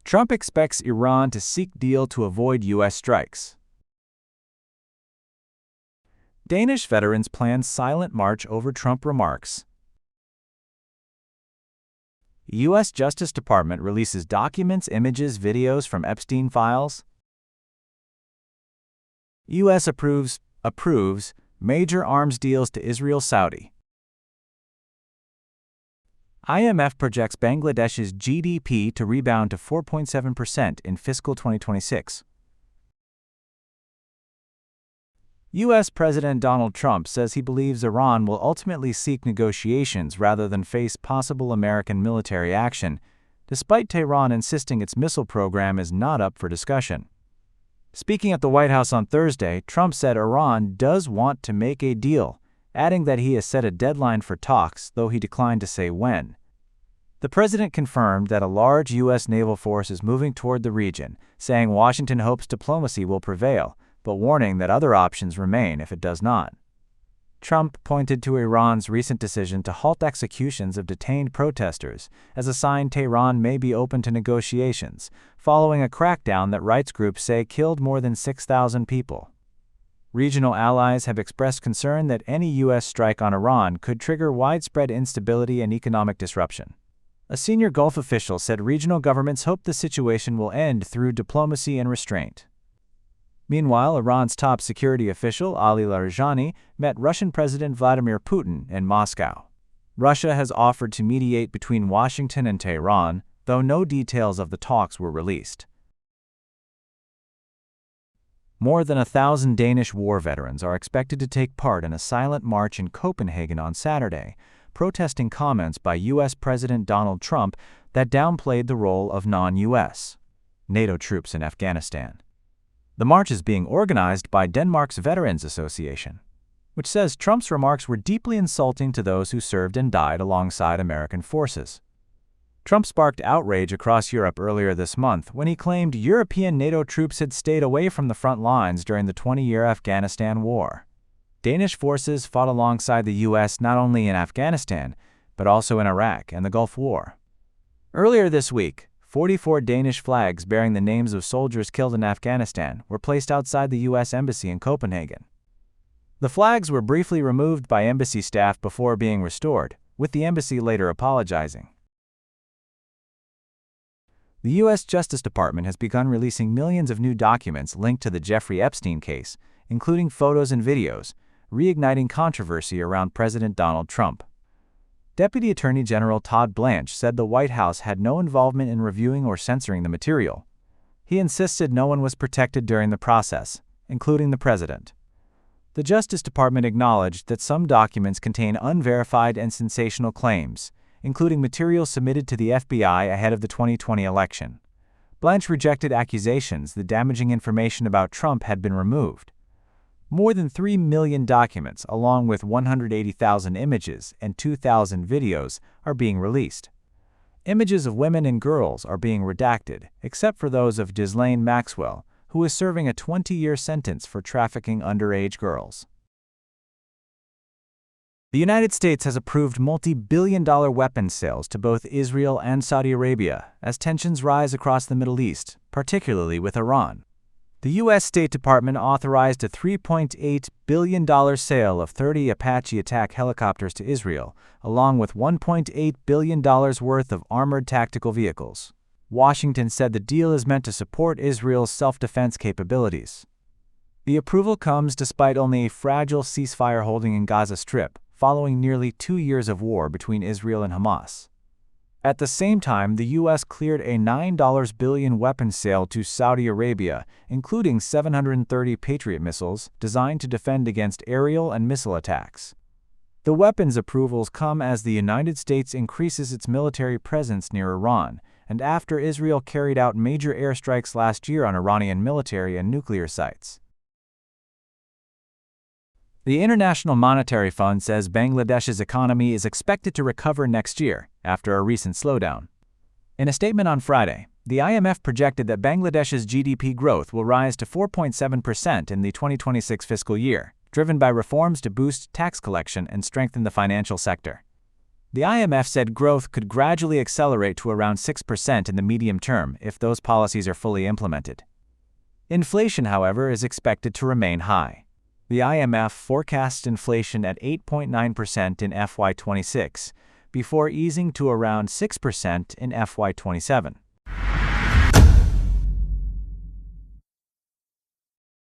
Trump expects Iran to seek deal to avoid U.S. strikes. Danish veterans plan silent march over Trump remarks. U.S. Justice Department releases documents, images, videos from Epstein files. U.S. approves major arms deals to Israel-Saudi. IMF projects Bangladesh's GDP to rebound to 4.7% in fiscal 2026. U.S. President Donald Trump says he believes Iran will ultimately seek negotiations rather than face possible American military action, despite Tehran insisting its missile program is not up for discussion. Speaking at the White House on Thursday, Trump said Iran does want to make a deal, adding that he has set a deadline for talks, though he declined to say when. The president confirmed that a large U.S. naval force is moving toward the region, saying Washington hopes diplomacy will prevail, but warning that other options remain if it does not. Trump pointed to Iran's recent decision to halt executions of detained protesters as a sign Tehran may be open to negotiations, following a crackdown that rights groups say killed more than 6,000 people. Regional allies have expressed concern that any U.S. strike on Iran could trigger widespread instability and economic disruption. A senior Gulf official said regional governments hope the situation will end through diplomacy and restraint. Meanwhile, Iran's top security official, Ali Larijani, met Russian President Vladimir Putin in Moscow. Russia has offered to mediate between Washington and Tehran, though no details of the talks were released. More than 1,000 Danish war veterans are expected to take part in a silent march in Copenhagen on Saturday, protesting comments by U.S. President Donald Trump that downplayed the role of non-U.S. NATO troops in Afghanistan. The march is being organized by Denmark's Veterans Association, which says Trump's remarks were deeply insulting to those who served and died alongside American forces. Trump sparked outrage across Europe earlier this month when he claimed European NATO troops had stayed away from the front lines during the 20-year Afghanistan war. Danish forces fought alongside the U.S. not only in Afghanistan, but also in Iraq and the Gulf War. Earlier this week, 44 Danish flags bearing the names of soldiers killed in Afghanistan were placed outside the U.S. Embassy in Copenhagen. The flags were briefly removed by embassy staff before being restored, with the embassy later apologizing. The U.S. Justice Department has begun releasing millions of new documents linked to the Jeffrey Epstein case, including photos and videos, reigniting controversy around President Donald Trump. Deputy Attorney General Todd Blanche said the White House had no involvement in reviewing or censoring the material. He insisted no one was protected during the process, including the president. The Justice Department acknowledged that some documents contain unverified and sensational claims, including material submitted to the FBI ahead of the 2020 election. Blanche rejected accusations that damaging information about Trump had been removed. More than 3 million documents, along with 180,000 images and 2,000 videos, are being released. Images of women and girls are being redacted, except for those of Ghislaine Maxwell, who is serving a 20-year sentence for trafficking underage girls. The United States has approved multi-billion-dollar weapons sales to both Israel and Saudi Arabia as tensions rise across the Middle East, particularly with Iran. The U.S. State Department authorized a $3.8 billion sale of 30 Apache attack helicopters to Israel, along with $1.8 billion worth of armored tactical vehicles. Washington said the deal is meant to support Israel's self-defense capabilities. The approval comes despite only a fragile ceasefire holding in Gaza Strip, following nearly 2 years of war between Israel and Hamas. At the same time, the U.S. cleared a $9 billion weapons sale to Saudi Arabia, including 730 Patriot missiles designed to defend against aerial and missile attacks. The weapons approvals come as the United States increases its military presence near Iran, and after Israel carried out major airstrikes last year on Iranian military and nuclear sites. The International Monetary Fund says Bangladesh's economy is expected to recover next year, after a recent slowdown. In a statement on Friday, the IMF projected that Bangladesh's GDP growth will rise to 4.7% in the 2026 fiscal year, driven by reforms to boost tax collection and strengthen the financial sector. The IMF said growth could gradually accelerate to around 6% in the medium term if those policies are fully implemented. Inflation, however, is expected to remain high. The IMF forecasts inflation at 8.9% in FY26, before easing to around 6% in FY27.